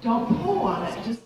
Don't pull on it. Just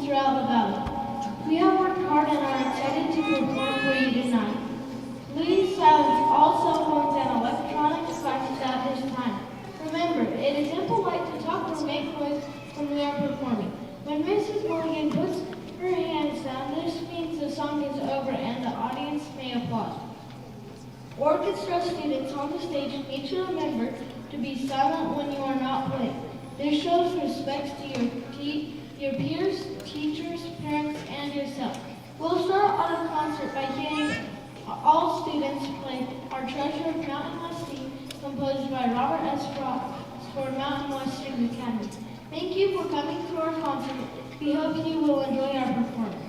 throughout the valley. We have worked hard and are excited to perform for you tonight. Please silence all cell phones and electronic devices at this time. Remember, it is impolite to talk or make noise when we are performing. When Mrs. Logan puts her hands down, this means the song is over and the audience may applaud. Orchestra students on the stage need to remember to be silent when you are not playing. This shows respect to your peers, teachers, parents, and yourself. We'll start our concert by hearing all students play our Treasure of Mountain West theme, composed by Robert S. Frost for Mountain West Student Academy. Thank you for coming to our concert. We hope you will enjoy our performance.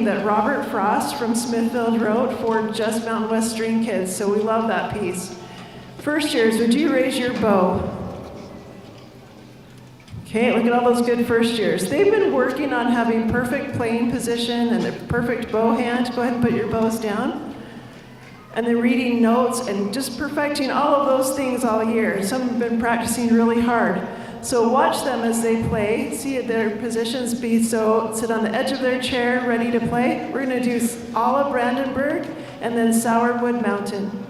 That Robert Frost from Smithfield wrote for just Mountain West String Kids, so we love that piece. First years, would you raise your bow? Okay, look at all those good first years. They've been working on having perfect playing position and the perfect bow hand. Go ahead and put your bows down. And they're reading notes and just perfecting all of those things all year. Some have been practicing really hard. So watch them as they play. See their positions be so, sit on the edge of their chair, ready to play. We're gonna do Olive Brandenburg and then Sourwood Mountain.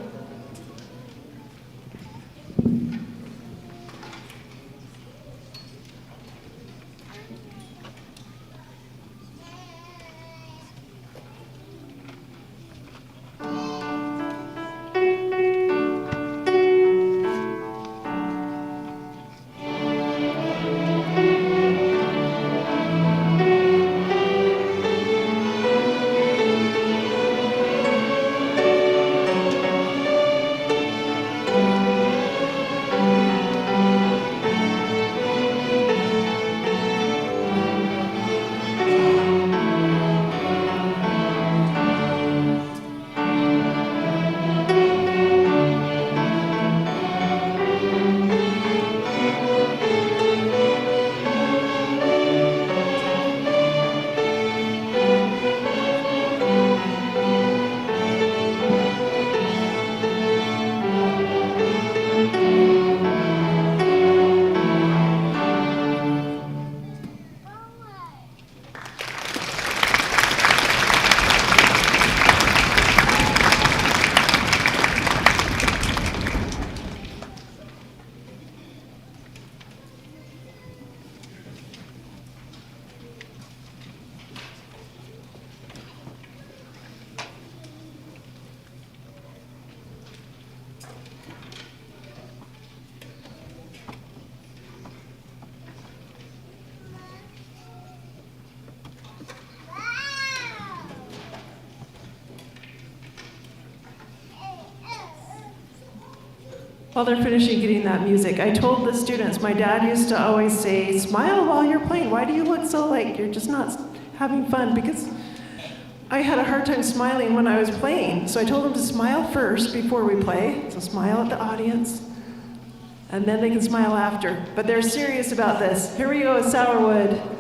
while they're finishing getting that music. I told the students, my dad used to always say, smile while you're playing. Why do you look so like you're just not having fun? Because I had a hard time smiling when I was playing. So I told them to smile first before we play. So smile at the audience, and then they can smile after. But they're serious about this. Here we go with Sourwood.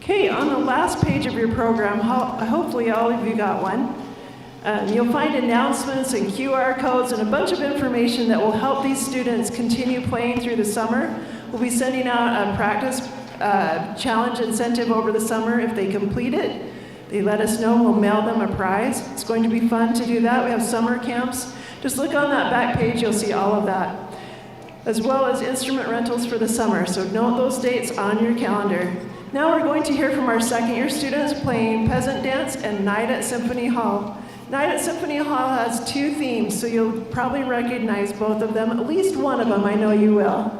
Okay, on the last page of your program, hopefully all of you got one. You'll find announcements and QR codes and a bunch of information that will help these students continue playing through the summer. We'll be sending out a practice challenge incentive over the summer. If they complete it, they let us know, we'll mail them a prize. It's going to be fun to do that. We have summer camps. Just look on that back page, you'll see all of that, as well as instrument rentals for the summer. So note those dates on your calendar. Now we're going to hear from our second year students playing Peasant Dance and Night at Symphony Hall. Night at Symphony Hall has two themes, so you'll probably recognize both of them. At least one of them, I know you will.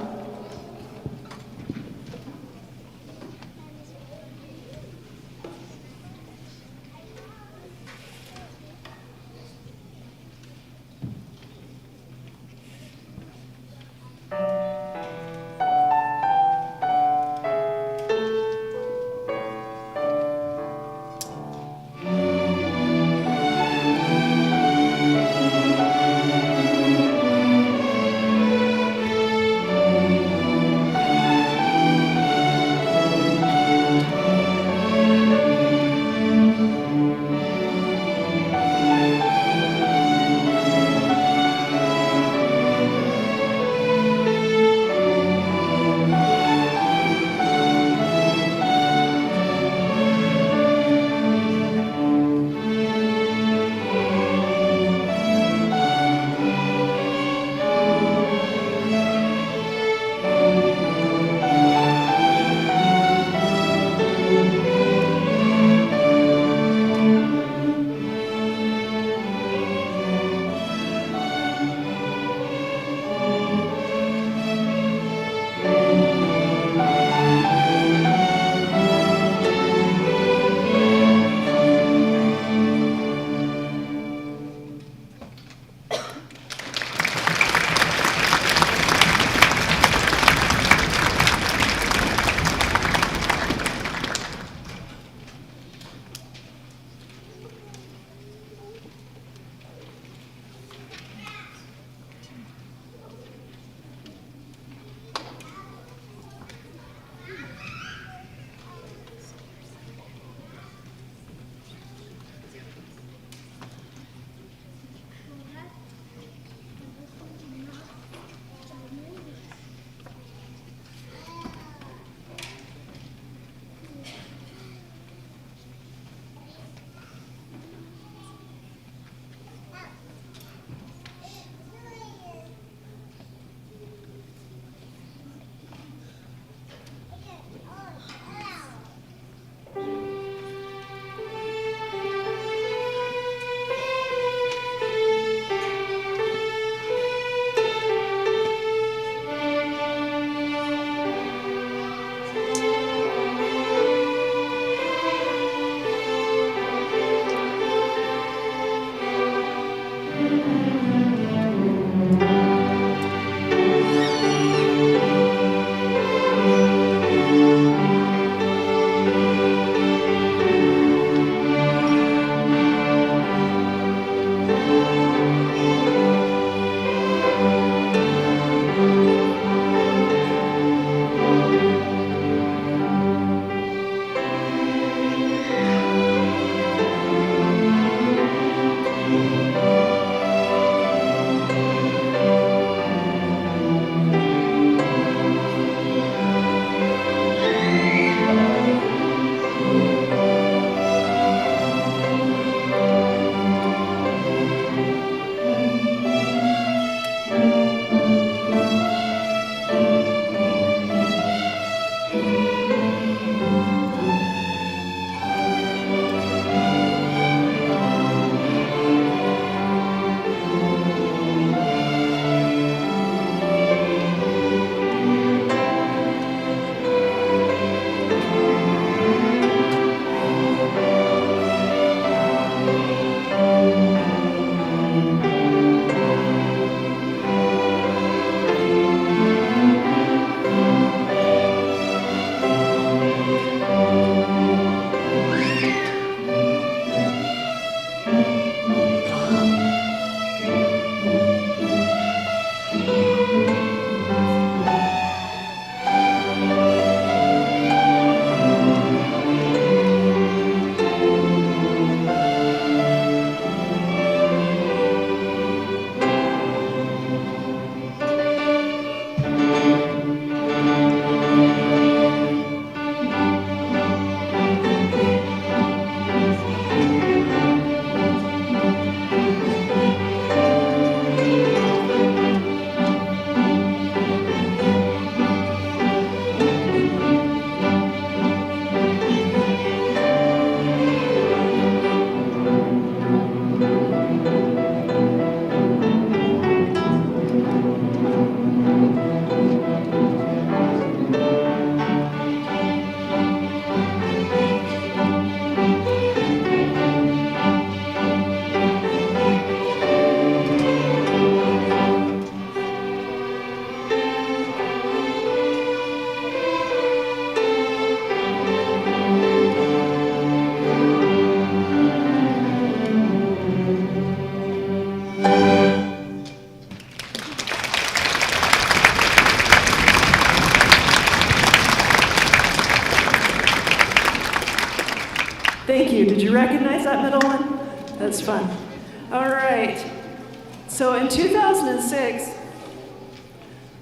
Thank you. Did you recognize that middle one? That's fun. All right. So in 2006,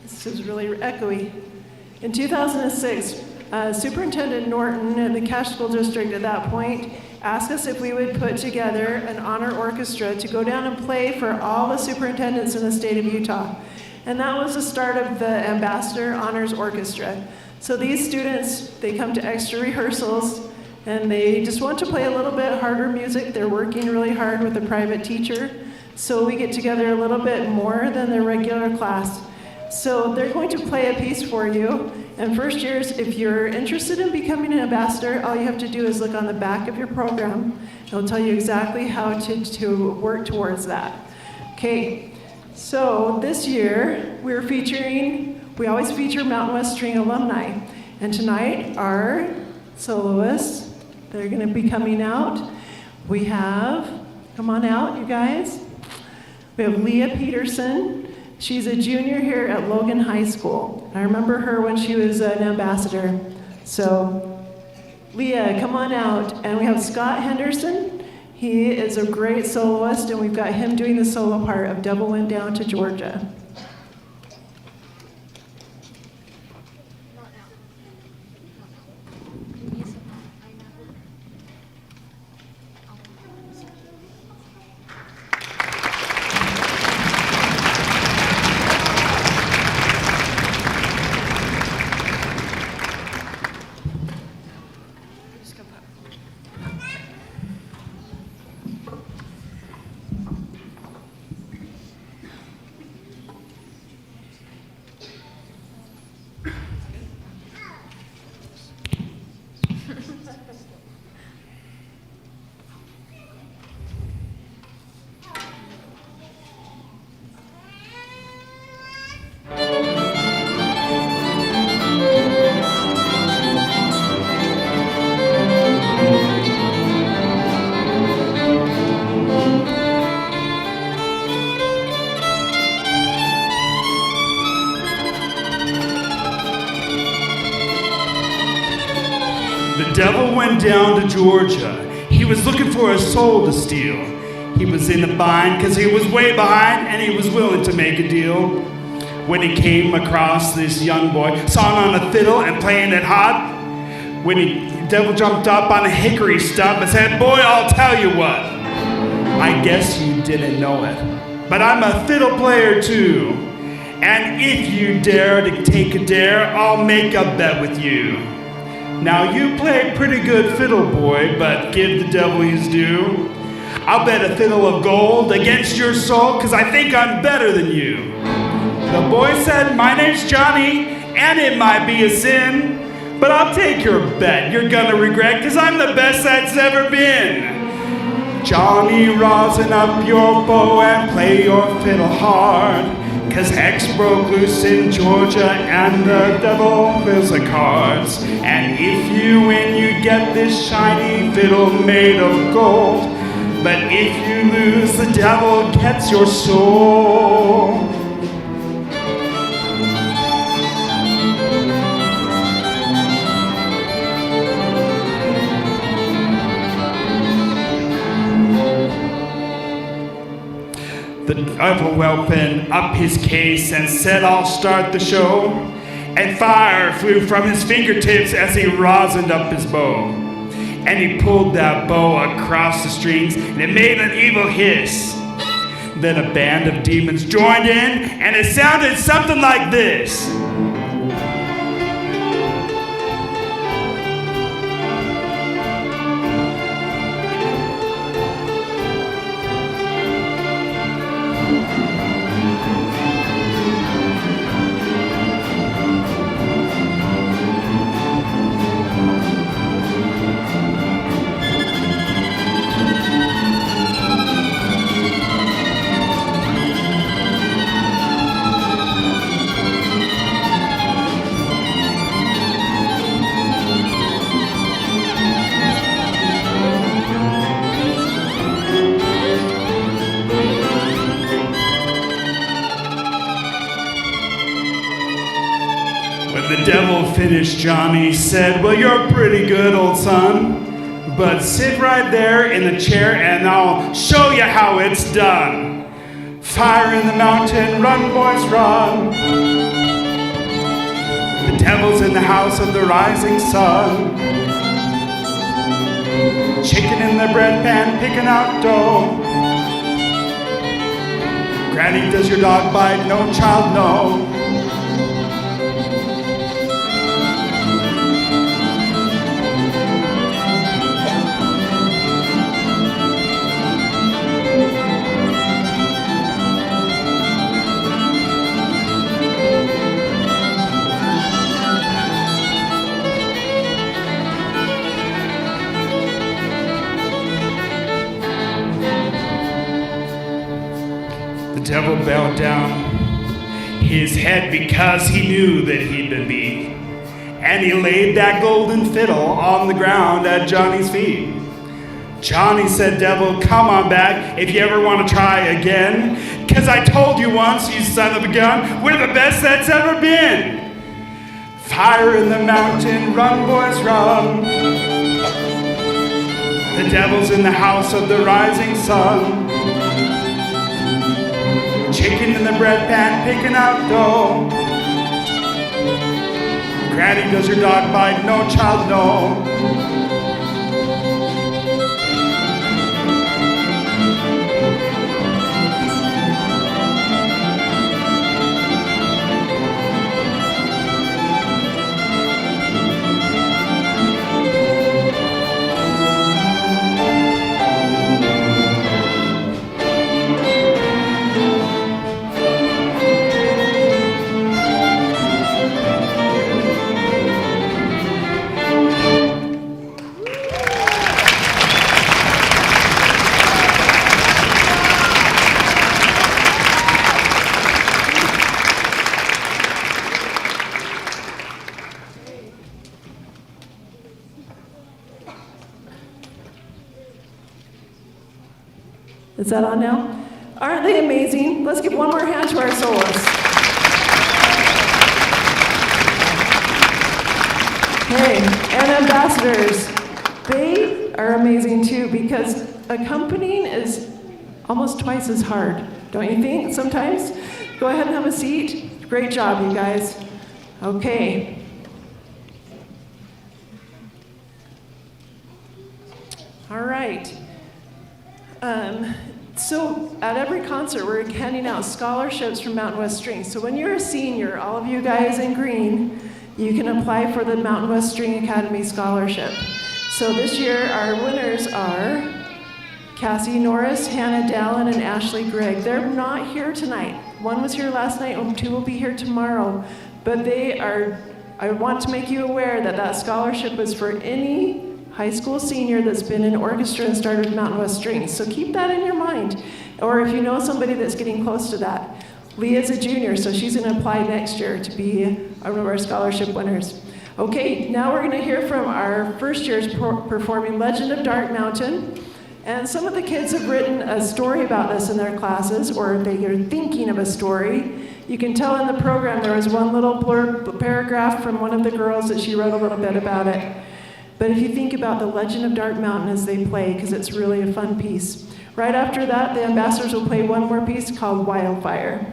this is really echoey. In 2006, Superintendent Norton and the Cache School District at that point asked us if we would put together an honor orchestra to go down and play for all the superintendents in the state of Utah. And that was the start of the Ambassador Honors Orchestra. So these students, they come to extra rehearsals and they just want to play a little bit harder music. They're working really hard with a private teacher. So we get together a little bit more than their regular class. So they're going to play a piece for you. And first years, if you're interested in becoming an ambassador, all you have to do is look on the back of your program. It'll tell you exactly how to work towards that. Okay, so this year we always feature Mountain West String alumni. And tonight, our soloists, they're gonna be coming out. We have, come on out, you guys. We have Leah Peterson. She's a junior here at Logan High School. I remember her when she was an ambassador. So, Leah, come on out. And we have Scott Henderson. He is a great soloist, and we've got him doing the solo part of Devil Went Down to Georgia. The devil went down to Georgia. He was looking for a soul to steal. He was in a bind because he was way behind and he was willing to make a deal. When he came across this young boy, sawing on a fiddle and playing it hot, the devil jumped up on a hickory stump and said, "Boy, I'll tell you what. I guess you didn't know it, but I'm a fiddle player too. And if you dare to take a dare, I'll make a bet with you. Now you play pretty good fiddle, boy, but give the devil his due. I'll bet a fiddle of gold against your soul, 'cause I think I'm better than you." The boy said, "My name's Johnny, and it might be a sin, but I'll take your bet. You're gonna regret, 'cause I'm the best that's ever been." Johnny, rosin up your bow and play your fiddle hard, 'cause hex broke loose in Georgia and the devil fills the cards. And if you win, you get this shiny fiddle made of gold. But if you lose, the devil gets your soul. The devil opened up his case and said, "I'll start the show." And fire flew from his fingertips as he rosined up his bow. And he pulled that bow across the strings, and it made an evil hiss. Then a band of demons joined in, and it sounded something like this. When the devil finished, Johnny said, "Well, you're pretty good, old son, But sit right there in the chair and I'll show you how it's done. Fire in the mountain, run boys, run. The devil's in the house of the rising sun. Chicken in the bread pan, picking out dough. Granny, does your dog bite? No, child, no. The devil bowed down his head because he knew that he'd been beat. And he laid that golden fiddle on the ground at Johnny's feet. Johnny said, devil, come on back if you ever want to try again. 'Cause I told you once, you son of a gun, we're the best that's ever been. Fire in the mountain, run boys, run. The devil's in the house of the rising sun. Chicken in the bread pan, picking out dough. Granny, does your dog bite? No, child, no. Is that on now? Aren't they amazing? Let's give one more hand to our soloists. Hey, and ambassadors. They are amazing too because accompanying is almost twice as hard, don't you think, sometimes? Go ahead and have a seat. Great job, you guys. Okay. All right. So at every concert, we're handing out scholarships from Mountain West String. So when you're a senior, all of you guys in green, you can apply for the Mountain West String Academy Scholarship. So this year, our winners are Cassie Norris, Hannah Dallin, and Ashley Gregg. They're not here tonight. One was here last night, and two will be here tomorrow. But I want to make you aware that that scholarship is for any high school senior that's been in orchestra and started with Mountain West Strings. So keep that in your mind. Or if you know somebody that's getting close to that. Leah's a junior, so she's going to apply next year to be one of our scholarship winners. Okay, now we're going to hear from our first years performing Legend of Dark Mountain. And some of the kids have written a story about this in their classes, or they are thinking of a story. You can tell in the program there was one little blurb paragraph from one of the girls that she wrote a little bit about it. But if you think about the Legend of Dark Mountain as they play, because it's really a fun piece. Right after that, the ambassadors will play one more piece called Wildfire.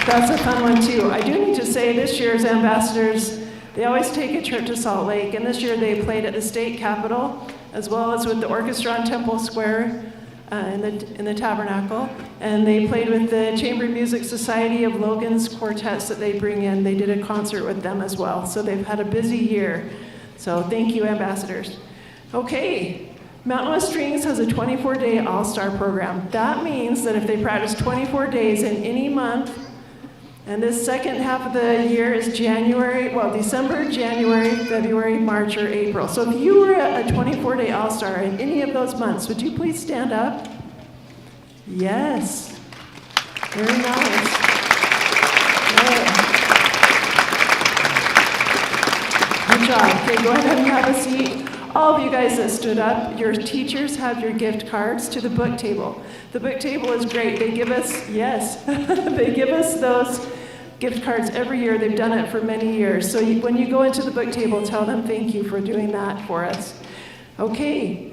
That's a fun one too. I do need to say this year's ambassadors, they always take a trip to Salt Lake, and this year they played at the state capitol, as well as with the orchestra on Temple Square in the Tabernacle, and they played with the Chamber Music Society of Logan's quartets that they bring in. They did a concert with them as well, so they've had a busy year. So thank you, ambassadors. Okay, Mountain West Strings has a 24-day all-star program. That means that if they practice 24 days in any month, and this second half of the year is December, January, February, March, or April. So if you were a 24-day all-star in any of those months, would you please stand up? Yes. Very nice. Good job. Okay, go ahead and have a seat. All of you guys that stood up, your teachers have your gift cards to the book table. The book table is great. They give us, they give us those gift cards every year. They've done it for many years. So when you go into the book table, tell them thank you for doing that for us. Okay.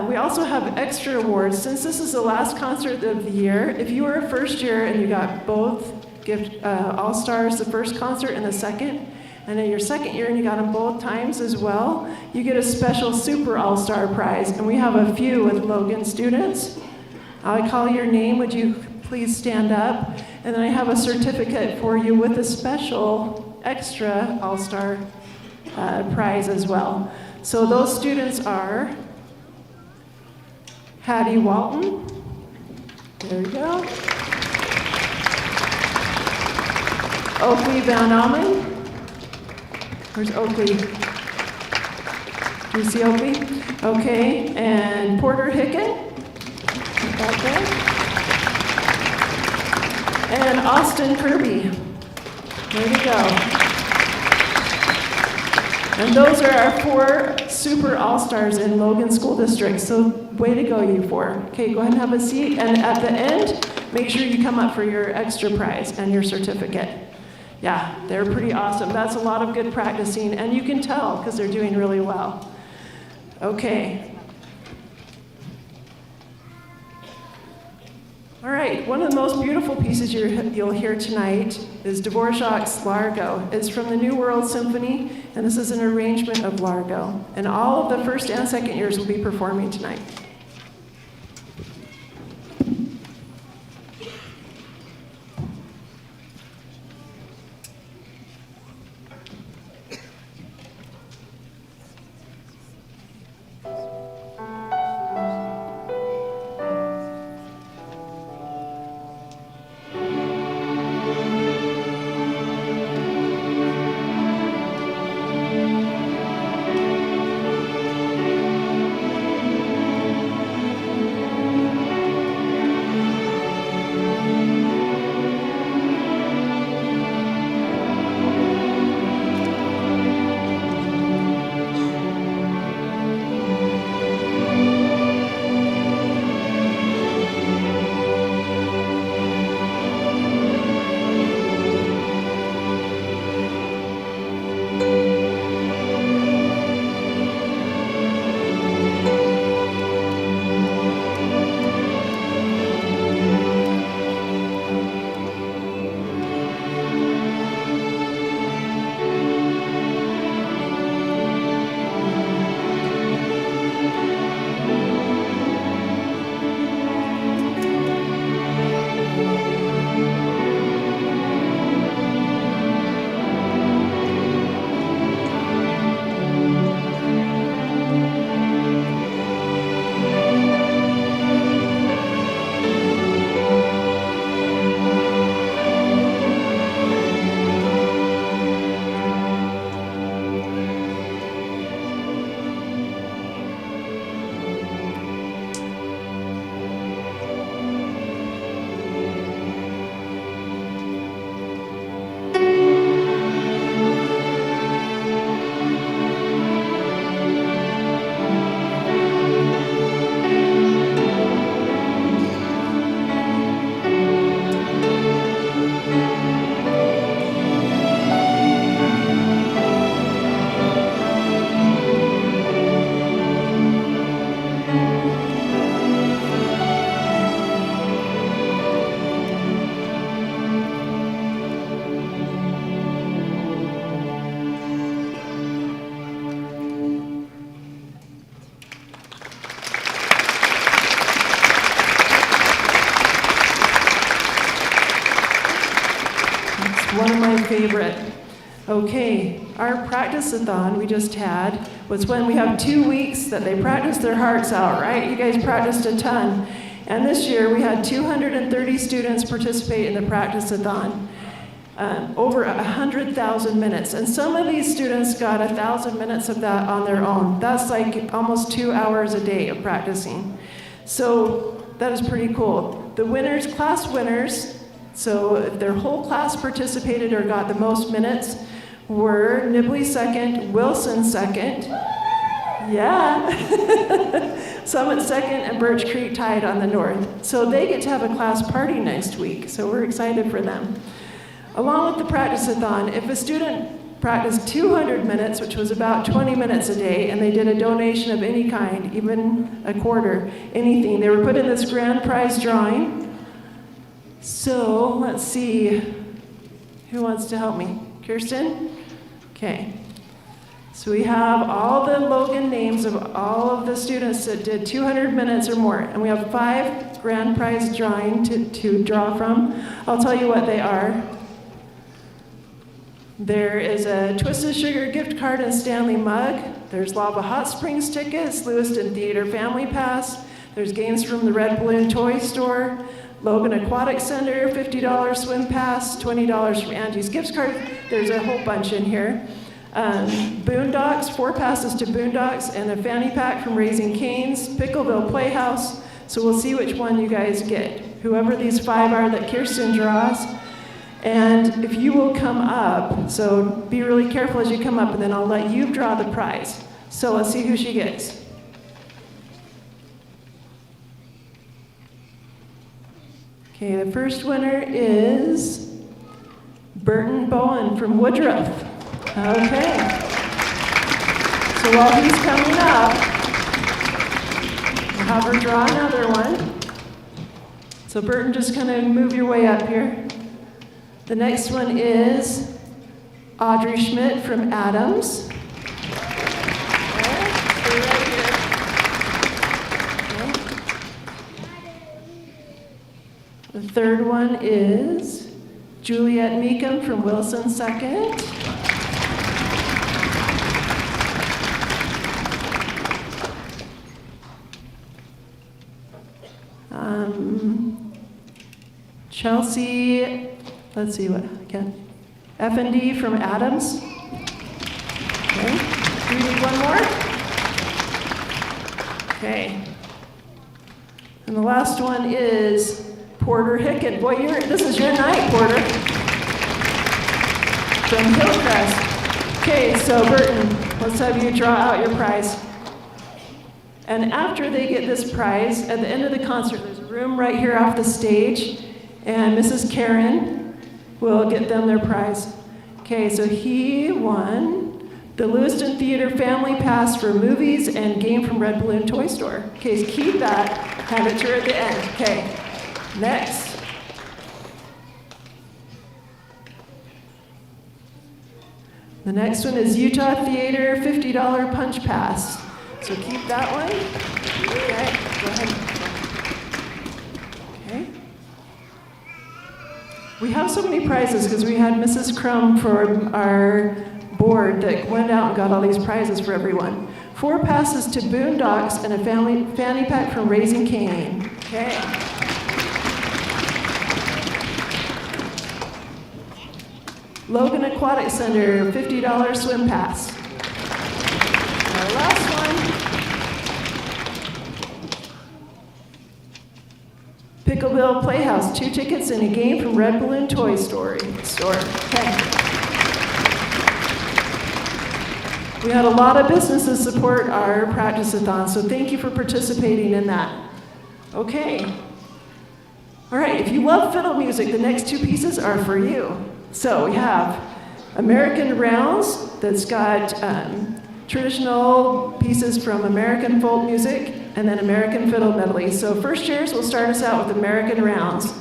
We also have extra awards. Since this is the last concert of the year, if you were a first year and you got both All-Stars, the first concert and the second, and in your second year and you got them both times as well, you get a special Super All-Star prize. And we have a few with Logan students. I'll call your name. Would you please stand up? And then I have a certificate for you with a special extra All-Star prize as well. So those students are Hattie Walton. There we go. Oakley Van Almen. Where's Oakley? Do you see Oakley? Okay, and Porter Hicken. Right there. And Austin Kirby. There we go. And those are our 4 Super All-Stars in Logan School District. So way to go, you 4. Okay, go ahead and have a seat. And at the end, make sure you come up for your extra prize and your certificate. Yeah, they're pretty awesome. That's a lot of good practicing, and you can tell because they're doing really well. Okay. All right, one of the most beautiful pieces you'll hear tonight is Dvorak's Largo. It's from the New World Symphony, and this is an arrangement of Largo. And all of the first and second years will be performing tonight. one of my favorite. Okay, our practice-a-thon we just had was when we have 2 weeks that they practice their hearts out, right? You guys practiced a ton. And this year we had 230 students participate in the practice-a-thon. Over 100,000 minutes. And some of these students got 1,000 minutes of that on their own. That's like almost 2 hours a day of practicing. So that is pretty cool. The winners, class winners, so if their whole class participated or got the most minutes, were Nibley second, Wilson second, yeah, Summit second, and Birch Creek tied on the north. So they get to have a class party next week, so we're excited for them. Along with the practice-a-thon, if a student practiced 200 minutes, which was about 20 minutes a day, and they did a donation of any kind, even a quarter, anything, they were put in this grand prize drawing. So let's see, who wants to help me? Kirsten? Okay. So we have all the Logan names of all of the students that did 200 minutes or more, and we have 5 grand prize drawing to draw from. I'll tell you what they are. There is a Twisted Sugar gift card and Stanley mug. There's Lava Hot Springs tickets, Lewiston Theater Family Pass. There's games from the Red Balloon Toy Store, Logan Aquatic Center, $50 swim pass, $20 from Angie's Gift Card. There's a whole bunch in here. Boondocks, 4 passes to Boondocks, and a fanny pack from Raising Cane's, Pickleville Playhouse. So we'll see which one you guys get. Whoever these 5 are that Kirsten draws. And if you will come up, so be really careful as you come up, and then I'll let you draw the prize. So let's see who she gets. Okay, the first winner is Burton Bowen from Woodruff. Okay. So while he's coming up, we'll have her draw another one. So Burton, just kind of move your way up here. The next one is Audrey Schmidt from Adams. Okay, stay right here. Okay. The third one is Juliet Meekum from Wilson second. Chelsea, let's see what again. F&D from Adams. Okay. Do we need one more? Okay. And the last one is Porter Hicken. Boy, this is your night, Porter. From Hillcrest. Okay, so Burton, let's have you draw out your prize. And after they get this prize, at the end of the concert, there's a room right here off the stage, and Mrs. Karen will get them their prize. Okay, so he won the Lewiston Theater Family Pass for movies and game from Red Balloon Toy Store. Okay, so keep that, have it to her at the end. Okay, next. The next one is Utah Theater $50 Punch Pass. So keep that one. Okay, go ahead. Okay. We have so many prizes because we had Mrs. Crum for our board that went out and got all these prizes for everyone. 4 passes to Boondocks and a fanny pack from Raising Cane. Okay. Logan Aquatic Center, $50 swim pass. Our last one. Pickleville Playhouse, 2 tickets and a game from Red Balloon Toy Store. Okay. We had a lot of businesses support our practice-a-thon, so thank you for participating in that. Okay. All right, if you love fiddle music, the next 2 pieces are for you. So we have American Rounds that's got traditional pieces from American folk music and then American fiddle medley. So first years will start us out with American Rounds.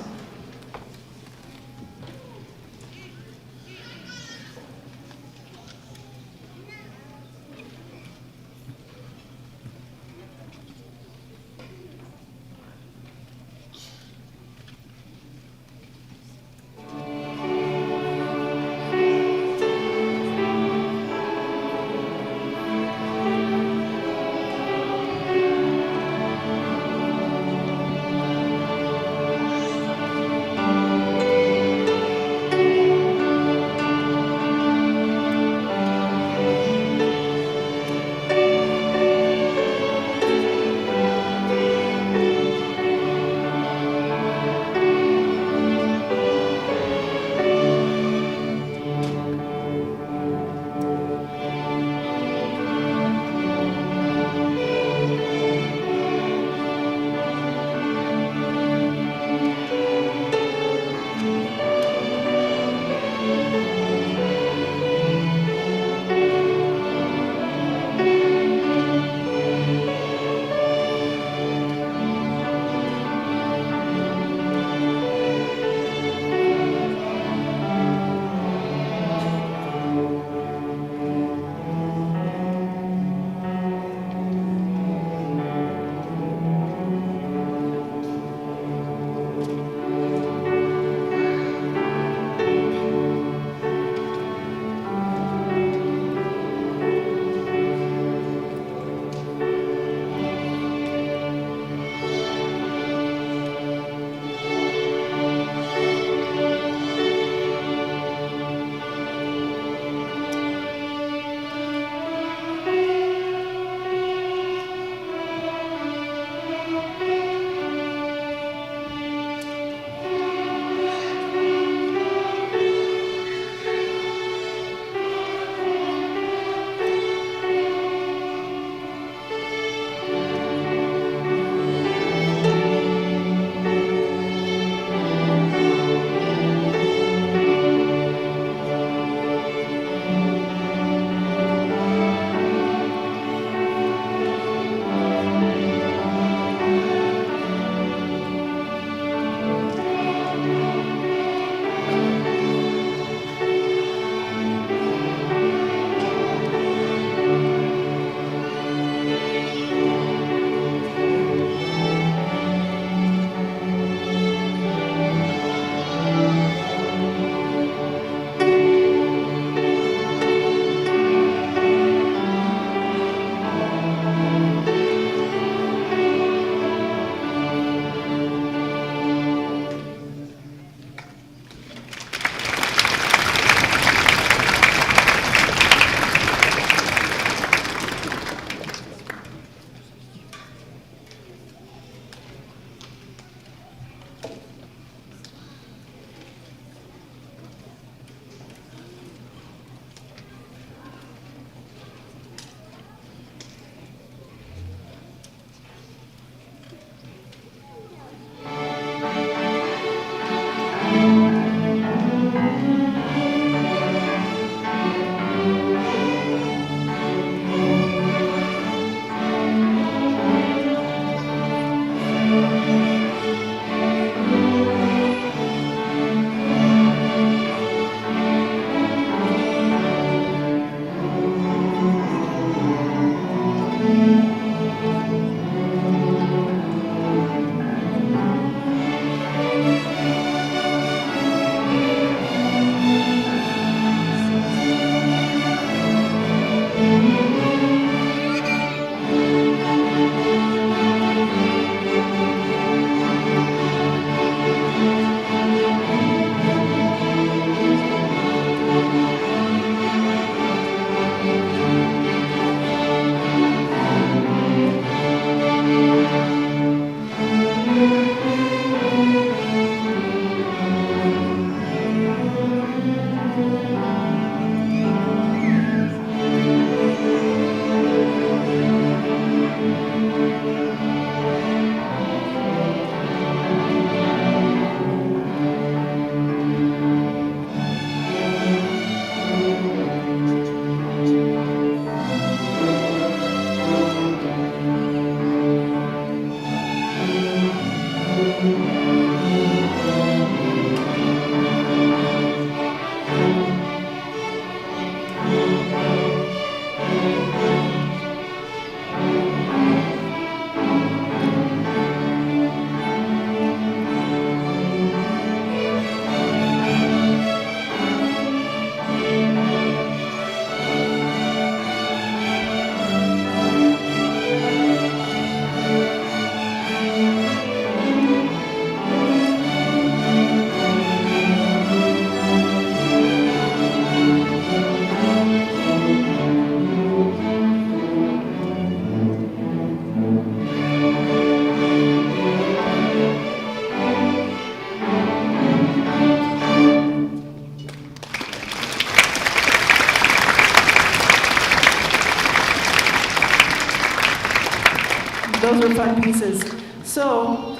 Those are fun pieces. So,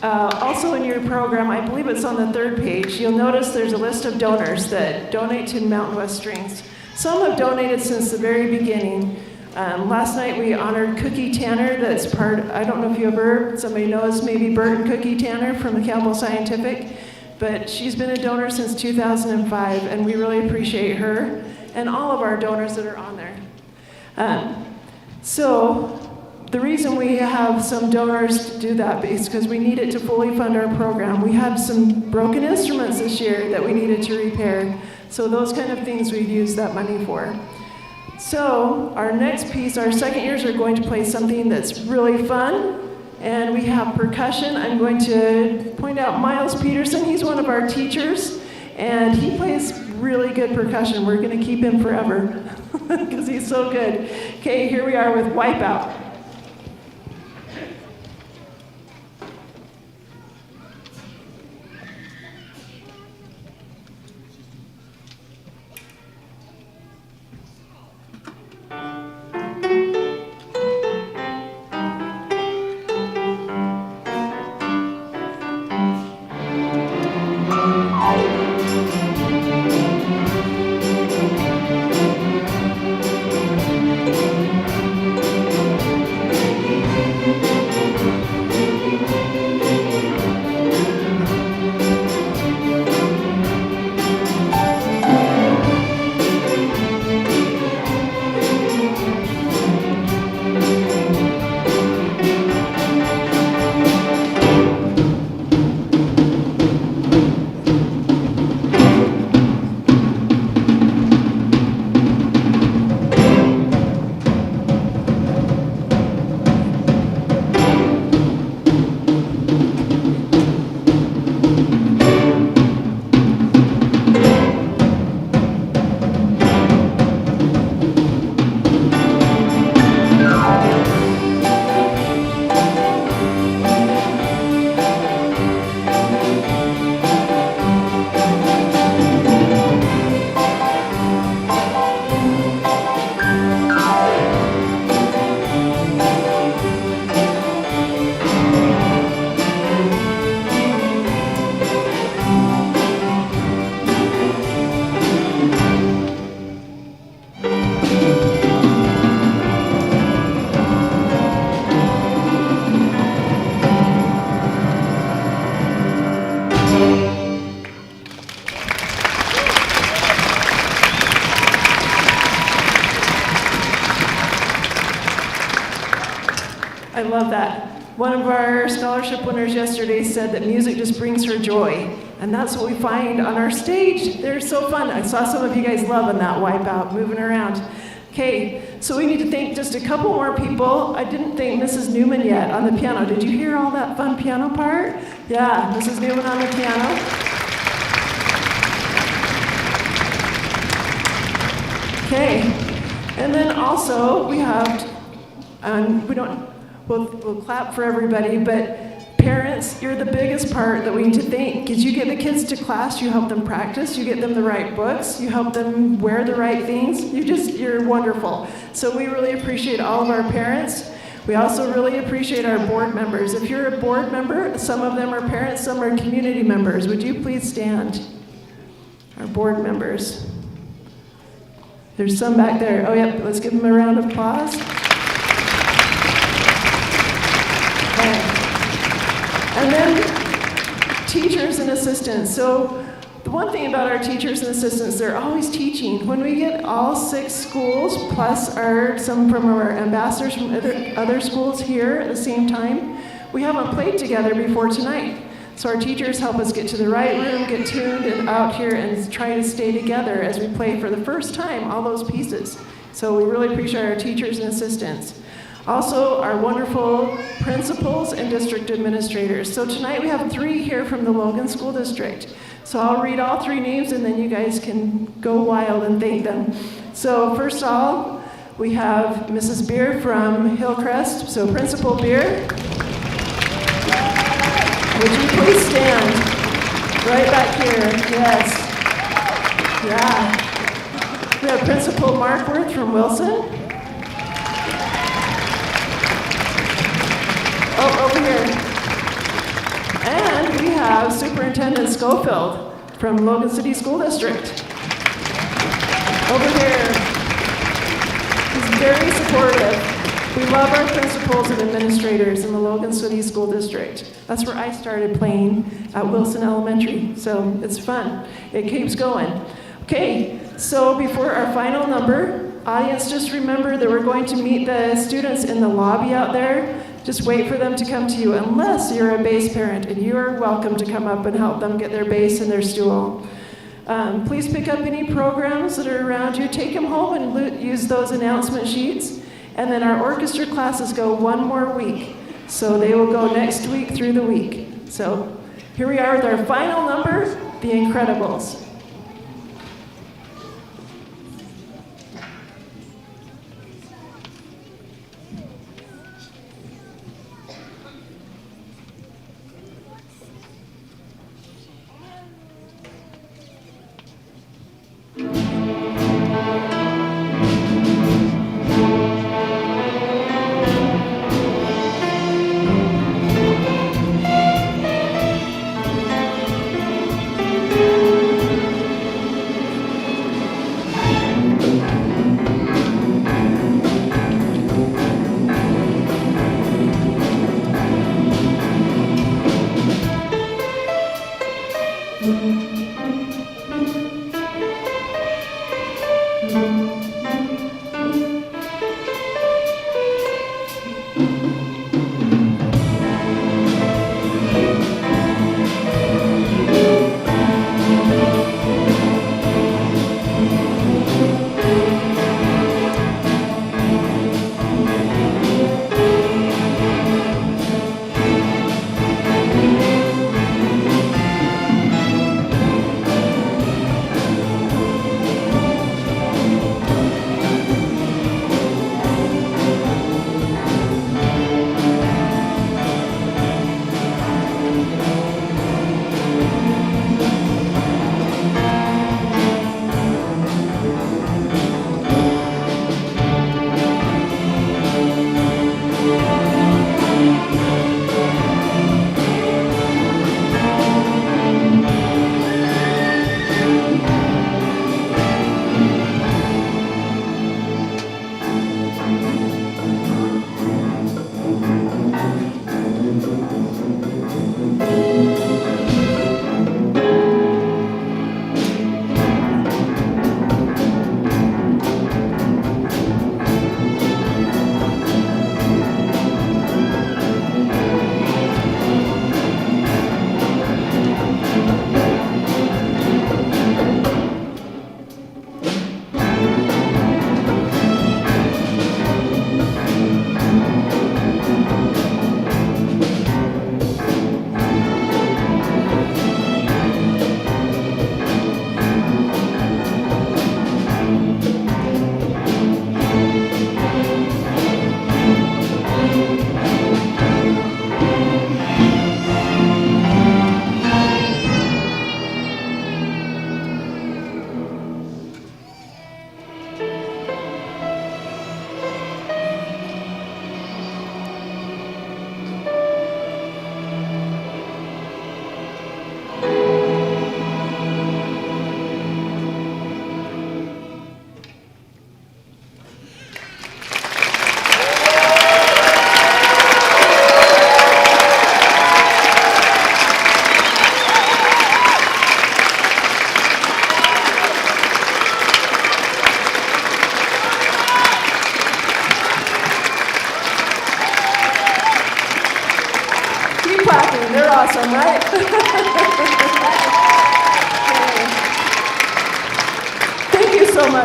also in your program, I believe it's on the third page, you'll notice there's a list of donors that donate to Mountain West Strings. Some have donated since the very beginning. Last night we honored Cookie Tanner, that's part, I don't know if you ever, somebody knows maybe Bert and Cookie Tanner from the Campbell Scientific, but she's been a donor since 2005, and we really appreciate her and all of our donors that are on there. So the reason we have some donors to do that is because we need it to fully fund our program. We had some broken instruments this year that we needed to repair, so those kind of things we'd use that money for. So our next piece, our second years are going to play something that's really fun, and we have percussion. I'm going to point out Miles Peterson. He's one of our teachers, and he plays really good percussion. We're going to keep him forever because he's so good. Okay, here we are with Wipeout. love that. One of our scholarship winners yesterday said that music just brings her joy. And that's what we find on our stage. They're so fun. I saw some of you guys loving that wipeout, moving around. Okay, so we need to thank just a couple more people. I didn't thank Mrs. Newman yet on the piano. Did you hear all that fun piano part? Yeah, Mrs. Newman on the piano. Okay, and then also we have, we'll clap for everybody, but parents, you're the biggest part that we need to thank, because you get the kids to class, you help them practice, you get them the right books, you help them wear the right things, you're wonderful. So we really appreciate all of our parents. We also really appreciate our board members. If you're a board member, some of them are parents, some are community members. Would you please stand? Our board members. There's some back there. Oh, yep, let's give them a round of applause. And then teachers and assistants. So the one thing about our teachers and assistants, they're always teaching. When we get all 6 schools, plus some from our ambassadors from other schools here at the same time, we haven't played together before tonight. So our teachers help us get to the right room, get tuned and out here and try to stay together as we play for the first time, all those pieces. So we really appreciate our teachers and assistants. Also, our wonderful principals and district administrators. So tonight we have 3 here from the Logan School District. So I'll read all 3 names and then you guys can go wild and thank them. So first of all, we have Mrs. Beer from Hillcrest. So Principal Beer, would you please stand? Right back here, yes. Yeah. We have Principal Markworth from Wilson. Oh, over here. And we have Superintendent Schofield from Logan City School District. Over here. He's very supportive. We love our principals and administrators in the Logan City School District. That's where I started playing at Wilson Elementary, so it's fun. It keeps going. Okay, so before our final number, audience, just remember that we're going to meet the students in the lobby out there. Just wait for them to come to you, unless you're a bass parent, and you are welcome to come up and help them get their bass and their stool. Please pick up any programs that are around you. Take them home and use those announcement sheets. And then our orchestra classes go 1 more week. So they will go next week through the week. So here we are with our final number, The Incredibles.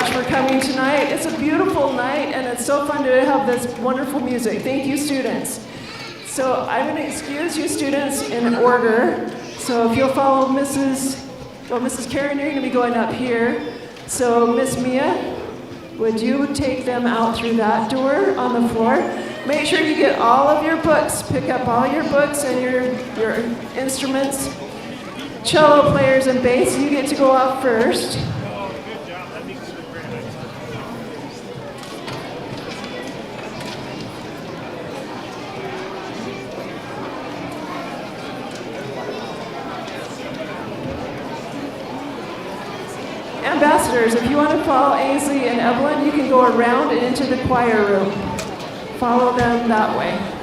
much for coming tonight. It's a beautiful night, and it's so fun to have this wonderful music. Thank you, students. So I'm going to excuse you students in order. So if you'll follow Mrs. Karen, you're going to be going up here. So Miss Mia, would you take them out through that door on the floor? Make sure you get all of your books. Pick up all your books and your instruments. Cello players and bass, you get to go out first. Ambassadors, if you want to follow Ainsley and Evelyn, you can go around and into the choir room. Follow them that way.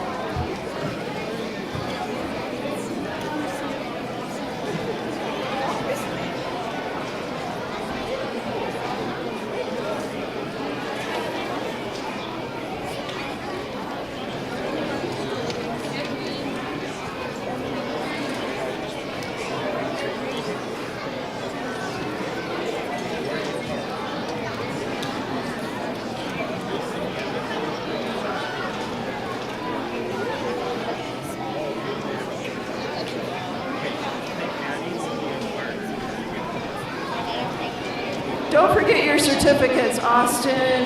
Don't forget your certificates, Austin.